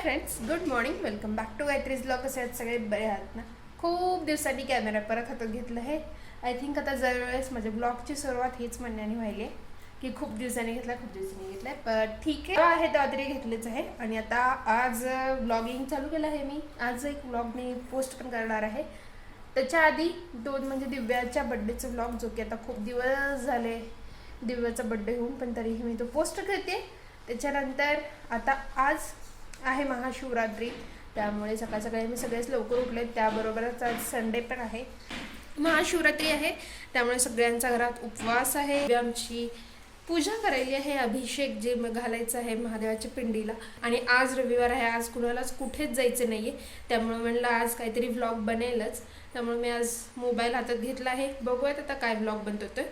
Friends, good morning. Welcome back to Gayatri's blog. कसे आहेत सगळे? बरे आहात ना? खूप दिवसांनी कॅमेरा परत हातात घेतलं आहे. आय थिंक आता जरवेळेस माझ्या ब्लॉगची सुरुवात हीच म्हणण्याने व्हायली आहे की खूप दिवसांनी घेतला पण ठीक आहे तेव्हा तरी घेतलेच आहे. आणि आता आज ब्लॉगिंग चालू केलं आहे मी. आज एक ब्लॉग मी पोस्ट पण करणार आहे. त्याच्या आधी दोन म्हणजे दिव्याच्या बड्डेचं ब्लॉग, जो की आता खूप दिवस झाले दिव्याचा बड्डे होऊन, पण तरीही मी तो पोस्ट करते. त्याच्यानंतर आता आज आहे महाशिवरात्री, त्यामुळे सकाळ सकाळी मी सगळेच लवकर उठले. त्याबरोबरच आज संडे पण आहे, महाशिवरात्री आहे, त्यामुळे सगळ्यांचा घरात उपवास आहे. आमची पूजा करायली आहे, अभिषेक जे घालायचं आहे महादेवाच्या पिंडीला. आणि आज रविवार आहे, आज कुणालाच कुठेच जायचं नाही आहे, त्यामुळे म्हणलं आज काहीतरी व्लॉग बनेलच. त्यामुळे मी आज मोबाईल हातात घेतला आहे. बघूयात आता काय व्लॉग बनतोय.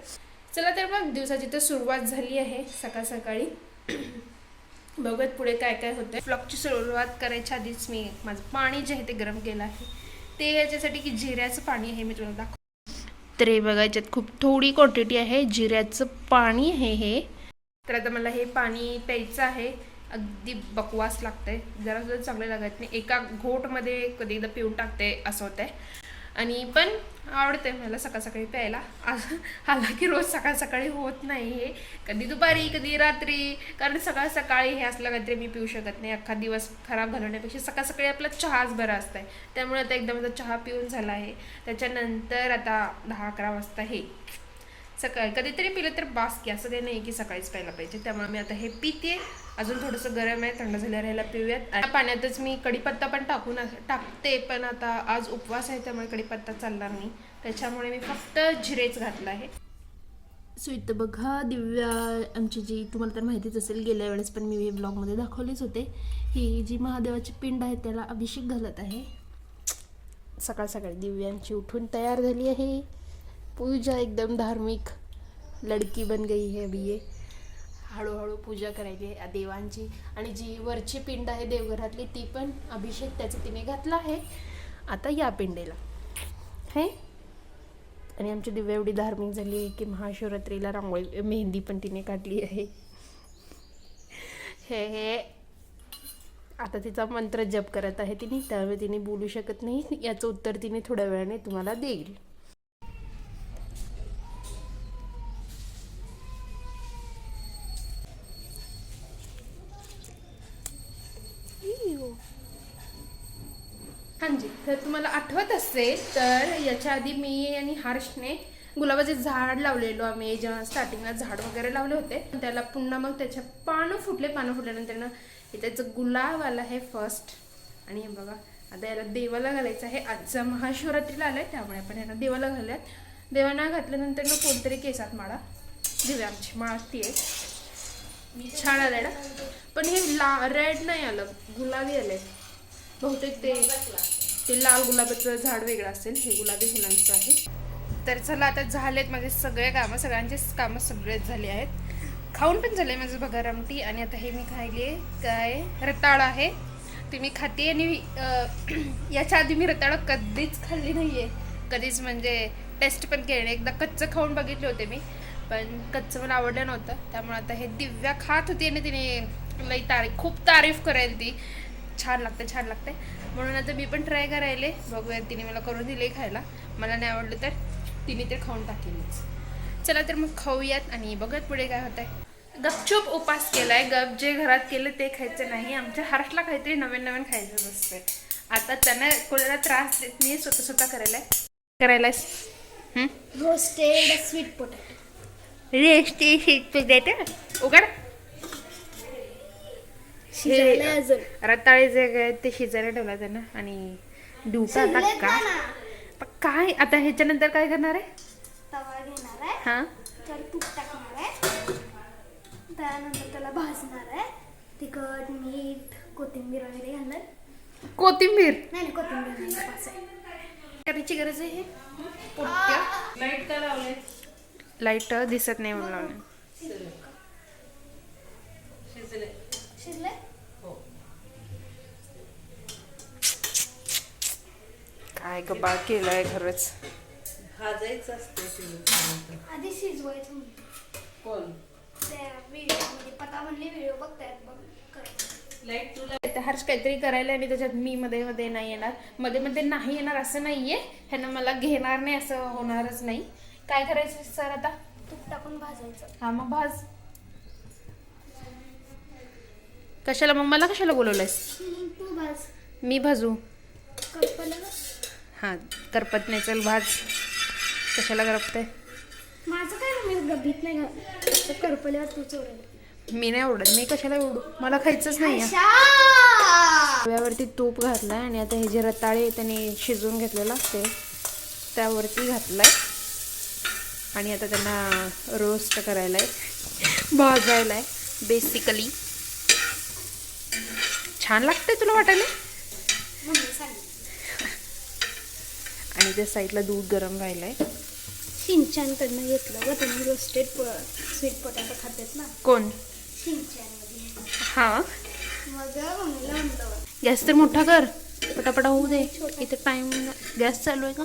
चला तर मग दिवसाची तर सुरुवात झाली आहे सकाळ सकाळी. बघत पुढे काय काय होतं. व्लॉगची सुरुवात करायच्या आधीच मी माझं पाणी जे आहे ते गरम केलं आहे. ते याच्यासाठी की जिऱ्याचं पाणी आहे, मी तुम्हाला दाखव. तर हे बघा, याच्यात खूप थोडी क्वांटिटी आहे जिऱ्याचं पाणी आहे हे. तर आता मला हे पाणी प्यायचं आहे. अगदी बकवास लागतंय, जरा सुद्धा चांगलं लागत नाही. एका घोटमध्ये कधी एकदा पिऊन टाकते असं होतंय. आणि पण आवडते मला सकाळ सकाळी प्यायला. हालाकी रोज सकाळ सकाळी होत नाही हे, कधी दुपारी कधी रात्री, कारण सकाळ सकाळी हे असलं काहीतरी मी पिऊ शकत नाही. अख्खा दिवस खराब घालवण्यापेक्षा सकाळ सकाळी आपला चहाच बरा असतंय. त्यामुळे आता एकदम माझा चहा पिऊन झाला आहे. त्याच्यानंतर आता 10-11 वाजता हे सकाळी कधीतरी पिलं तर बास की, असं काही नाही की सकाळीच प्यायला पाहिजे. त्यामुळे मी आता हे पिते. अजून थोडंसं गरम आहे, थंड झाल्यावर ह्याला पिऊयात. पाण्यातच मी कढीपत्ता पण टाकते, पण आता आज उपवास आहे त्यामुळे कढीपत्ता चालणार नाही, त्याच्यामुळे मी फक्त जिरेच घातलं आहे. सो इथं बघा दिव्या आमची, जी तुम्हाला तर माहितीच असेल, गेल्या वेळेस पण मी हे ब्लॉगमध्ये दाखवलेच होते. ही जी महादेवाची पिंड आहे त्याला अभिषेक घालत आहे. सकाळ सकाळी दिव्यांची उठून तयार झाली आहे. पूजा एकदम धार्मिक लडकी बन गई है अभी ये. हळूहळू पूजा करायची आहे देवांची. आणि जी वरची पिंड आहे देवघरातली, ती पण अभिषेक त्याचं तिने घातला आहे आता या पिंडेला हे. आणि आमची दिव्या एवढी धार्मिक झाली आहे की महाशिवरात्रीला रांगोळी मेहंदी पण तिने काढली आहे. हे आता तिचा मंत्र जप करत आहे तिने, त्यामुळे तिने बोलू शकत नाही. याचं उत्तर तिने थोड्या वेळाने तुम्हाला देईल. हां जी, तर तुम्हाला आठवत असेल तर याच्या आधी मी आणि हर्षने गुलाबाचे झाड लावलेलो आम्ही. जेव्हा स्टार्टिंगला झाड वगैरे लावले होते, त्याला पुन्हा मग त्याच्या पानं फुटल्यानंतर ना त्याचं गुलाब आला आहे फर्स्ट. आणि हे बघा, आता याला देवाला घालायचं आहे. आजचा महाशिवरात्रीला आलाय, त्यामुळे आपण याला देवाला घालूयात. देवाला घातल्यानंतर ना कोणतरी केसात माळा, दिव्या आमची माळती आहे. छान आलंय ना, पण हे रेड नाही आलं, गुलाबी आलंय बहुतेक. ते लाल गुलाबाचं झाड वेगळं असेल, हे गुलाबी फुलांचं आहे. तर चला, आता झालेत माझे सगळे कामं, सगळ्यांचेच कामं सगळेच झाले आहेत. खाऊन पण झाले माझं बघा आमटी. आणि आता हे मी खायले काय रताळ आहे, ते मी खाते. आणि याच्या आधी मी रताळ कधीच खाल्ली नाही आहे, कधीच म्हणजे टेस्ट पण केले नाही. एकदा कच्चं खाऊन बघितले होते मी, पण कच्चं मला आवडलं नव्हतं. त्यामुळे आता हे दिव्या खात होती आणि तिने खूप तारीफ करायला ती. छान लागते म्हणून आता मी पण ट्राय करायले. बघूया, तिने मला करून दिले खायला. मला नाही आवडलं तर तिने ते खाऊन टाकेलच. चला तर मग खाऊयात आणि बघत पुढे काय होत आहे. गपचूप उपास केलाय. गप जे घरात केलं ते खायचं नाही. आमच्या हर्षला काहीतरी नवीन नवीन खायचं असतंय. आता त्यांना कोणाला त्रास देत नाही, स्वतः करायलास. Roasted sweet potato. उघड. शिजायला रताळे जे काय ते शिजायला ठेवला त्यांना. आणि डुका आता काय आता ह्याच्यानंतर काय करणार आहे? तवा घेणार आहे, हा, त्याला तूप टाकणार आहे, त्यानंतर त्याला भाजणार आहे. तिखट, मीठ, कोथिंबीर वगैरे घालणार. कोथिंबीर नाही कोथिंबीर नाही, करायची गरज आहे. लाईट का लावले? लाईट दिसत नाही म्हणून लावले. शिजले. काय गबा केलंय खरंच. भाजायचं असते आधी शिजवायचं म्हणते. कोण? त्या व्हिडिओ मध्ये पता म्हणले व्हिडिओ बघतायत बघ. लाईट तुला ते हर्ष काहीतरी करायला आणि त्याच्यात मी मध्ये मध्ये नाही येणार, मध्ये मध्ये नाही येणार असं नाहीये, ह्यानं मला घेणार नाही असं होणारच नाही. काय करायचं सर आता? तूप टाकून भाजायचं. हा मग भाज. कशाला मग मला कशाला बोलवलंयस? तू भाज. मी भाजू? करपलं ना. हा करपत नाही, चल भाज. कशाला करपते? माझं काय ना, मी गभीत नाही का करपल्यावर तू चोरेल. मी नाही ओरडत, मी कशाला ओरडू, मला खायचंच नाही. तव्यावरती तूप घातलाय आणि आता हे जे रताळे त्याने शिजवून घेतलेलं असते त्यावरती घातलाय आणि आता त्यांना रोस्ट करायला आहे, भाजायला आहे बेसिकली. छान लागतंय तुला वाटायला? मम्मी सांगितलं. आणि त्या साईडला दूध गरम राहिलंय. शिंचानकडनं घेतलं ग, तुम्ही रोस्टेड स्वीट पोटॅटो खातात ना. कोण? शिंचानमध्ये. हा मग मम्मीला म्हणलं गॅस तर मोठा कर, पटापटा होऊ दे. इथे टाइम. गॅस चालू आहे का?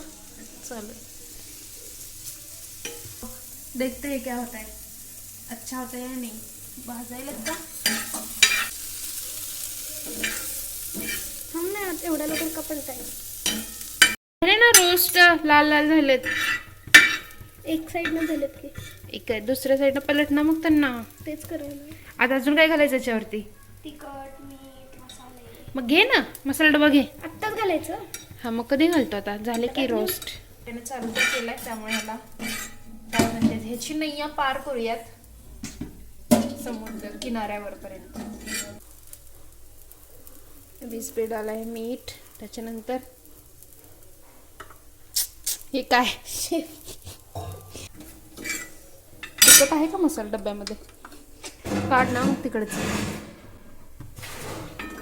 चालू आहे. देखते हैं क्या होता है, अच्छा होता है या नहीं. भाजायला का? थांब ना, एवढ्या लोकांना कपडता अरे ना रोस्ट लाल लाल झालेत. एक साईडनं झालेत की एक आहे, दुसऱ्या साईडनं पलट ना मग त्यांना. तेच करायला. आता अजून काय घालायचं याच्यावरती? तिखट, मीठ, मसाले. मग घे ना मसाला डबा घे. आत्ताच घालायचं. हा मग कधी घालतो आता? झाले की रोस्ट. त्याने चालू तर केलाय त्यामुळे ह्याला काय म्हणते, ह्याची नैया पार करूयात समुद्र किनाऱ्यावर पर्यंत. वीस पे डालाय मीठ, त्याच्यानंतर हे काय तिखट आहे का मसाला डब्यामध्ये? काढ ना मग तिकडचं.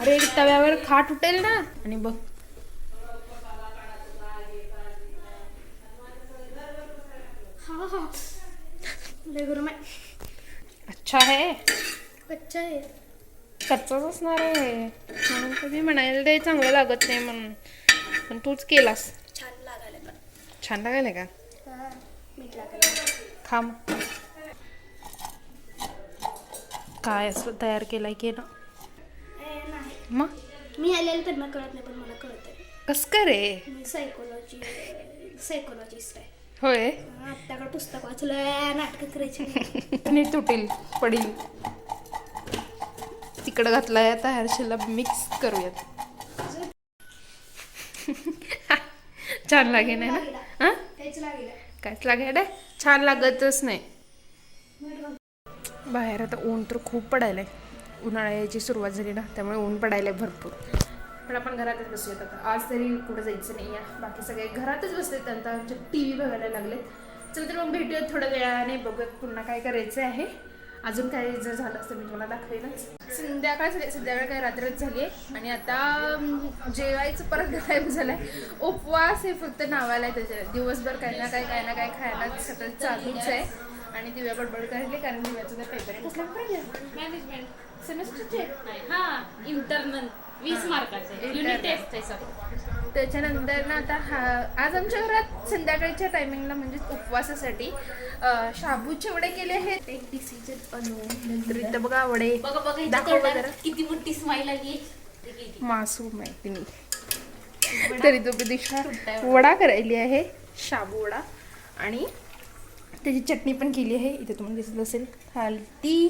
अरे तव्यावर खाट उठेल ना. आणि बघ हा हा, लय गरम आहे. अच्छा आहे. कच्चा आहे. कच्चाच असणार आहे म्हणून कधी म्हणायला ते चांगलं लागत नाही म्हणून, पण तूच केलास. छान लागायला पण. छान लागायला का? हा, मीठ लागायला. खा मग. काय असं तयार केलाय की ना नाही, मग मी आलेलं त्यांना कळत नाही पण मला कळत आहे. कस का रे? मी सायकोलॉजिस्ट आहे. होय. आत्ताकडे पुस्तक वाचलं, नाटकं करायची. नीट तुटेल पडील. तिकडं घातलाय आता हर्षला मिक्स करूयात. छान लागे नाही ना? हा तेच लागेल. कायच लागेल रे, छान लागतच नाही. बाहेर आता ऊन तर खूप पडायलाय. उन्हाळ्याची सुरुवात झाली ना त्यामुळे ऊन पडायलाय भरपूर. पण आपण घरातच बसूयात आता. आज तरी कुठं जायचं नाही आहे. बाकी सगळे घरातच बसलेत, आता आमच्या टी व्ही बघायला लागलेत. चल तर मग भेटूयात थोड्या वेळाने, बघूयात पुन्हा काय करायचं आहे. अजून काय जर झालं असतं मी तुम्हाला दाखवेनच. संध्याकाळ काय रात्रच झाली आहे आणि आता जेवायचं परत टाईम झालाय. उपवास हे फक्त नावाला आहे त्याच्या. दिवसभर काय ना काय खायला सतत चालूच आहे. आणि दिव्या बडबड करायला, कारण दिव्याचं तर पेपर आहे. कसला पेपर आहे? मॅनेजमेंट सेमेस्टरचे. हा, इंटरनल 20 मार्काचे युनिट टेस्ट आहे सर. त्याच्यानंतर ना आता आज आमच्या घरात संध्याकाळच्या टायमिंगला म्हणजे उपवासासाठी शाबूचे वडे केले आहेत. एक डिसिजन नंतर इथं बघा वडे बघा दाखव जरा. किती मोठी स्माईल आली. मासूम माहिती नाही तरी तो दिशा वडा करायली आहे, शाबू वडा. आणि त्याची चटणी पण केली आहे. इथे तुम्हाला दिसत असेल हळदी,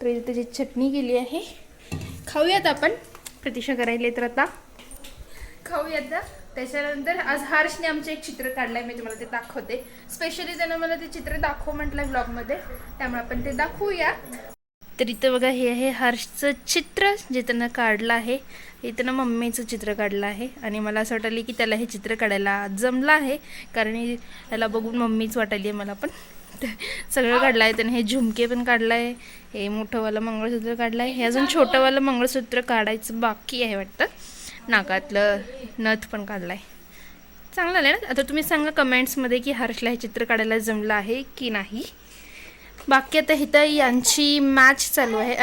तर इथे त्याची चटणी केली आहे. खाऊयात आपण. प्रतीक्षा करायला तर आता खाऊयात. त्याच्यानंतर आज हर्षने आमचं एक चित्र काढलंय, मी तुम्हाला ते दाखवते. स्पेशली त्यानं मला ते चित्र दाखव म्हटलंय ब्लॉगमध्ये, त्यामुळे आपण ते दाखवूया. तर इथं बघा हे आहे हर्षचं चित्र जे त्यानं काढलं आहे. इथं ना मम्मीचं चित्र काढलं आहे आणि मला असं वाटलं की त्याला हे चित्र काढायला जमलं आहे, कारण त्याला बघून मम्मीच वाटायली आहे मला पण. सगळं काढलं आहे त्याने. हे झुमके पण काढलं आहे, हे मोठंवालं मंगळसूत्र काढलं आहे, हे अजून छोटंवालं मंगळसूत्र काढायचं बाकी आहे वाटतं. नाकातलं नथ पण काढलं आहे. चांगलं आलं ना. आता तुम्ही सांगा कमेंट्समध्ये की हर्षला हे चित्र काढायला जमलं आहे की नाही. बाकी आता इथं यांची मॅच चालू आहे.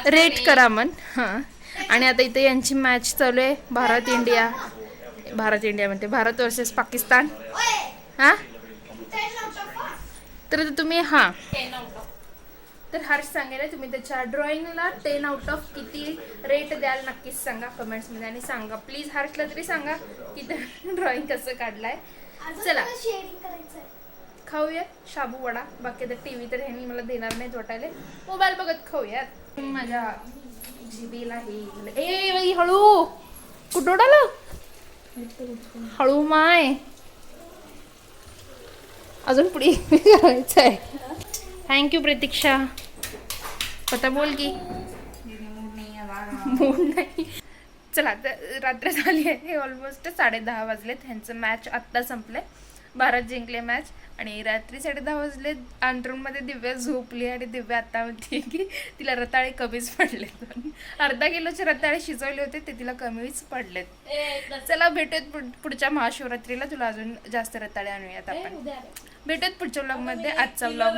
रेट करा मन. हां, आणि आता इथं यांची मॅच चालू आहे. भारत इंडिया म्हणते, भारत वर्सेस पाकिस्तान. हां, तर तुम्ही हां तर हर्ष सांगेल तुम्ही त्याच्या ड्रॉइंगला 10 आउट ऑफ किती रेट द्याल नक्कीच सांगा कमेंट्समध्ये. आणि सांगा प्लीज हर्षला तरी सांगा की ड्रॉइंग कसं काढलाय. चला शेअरिंग करायचं आहे. खाऊया शाबू वडा. बाकी आता टीव्ही तर ह्यांनी मला देणार नाही वाटायला. मोबाईल बघत खाऊयात. माझ्या जिबेला हे ए बाई हळू कुठं उडालं. हळू माय अजून पुढे करायचं आहे. थँक्यू प्रतीक्षा. आता बोल की मूड नाही. चला आता रात्र झाली आहे ऑलमोस्ट 10:30 वाजलेत. ह्यांचं मॅच आत्ता संपलंय. भारत जिंकले मॅच आणि रात्री 10:30 वाजले. अंतरूणमध्ये दिव्या झोपली आणि दिव्या आता म्हणते की तिला रताळे कमीच पडलेत. अर्धा किलोचे रताळे शिजवले होते ते तिला कमीच पडलेत. चला भेटूयात पुढच्या महाशिवरात्रीला. तुला अजून जास्त रताळे आणूयात आपण. भेटूयात पुढच्या व्लॉगमध्ये. आजचा व्लॉग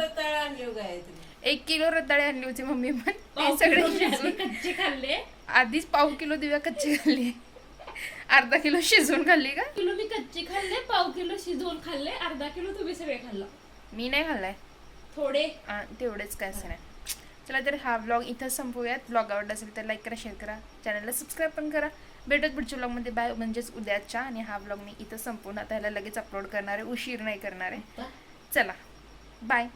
1 किलो रताळे आणली होती मम्मी पण ते सगळे शिजवून कच्चे खाल्ले. आधीच 1/2 किलो दिव्या कच्ची खाल्ली. अर्धा किलो शिजवून खाल्ली का. किलो मी कच्चे खाल्ले, 1/2 किलो शिजवून खाल्ले, अर्धा किलो तुम्ही सगळे खाल्ला. मी नाही खाल्लाय थोडे तेवढेच काय असं नाही. चला तर हा व्लॉग इथं संपवूयात. व्लॉग आवडला असेल तर लाईक करा, शेअर करा, चॅनलला सबस्क्राईब पण करा. भेटत पुढच्या व्लॉगमध्ये बाय म्हणजेच उद्याच्या. आणि हा व्लॉग मी इथं संपवून आता ह्याला लगेच अपलोड करणार आहे. उशीर नाही करणार आहे. चला बाय.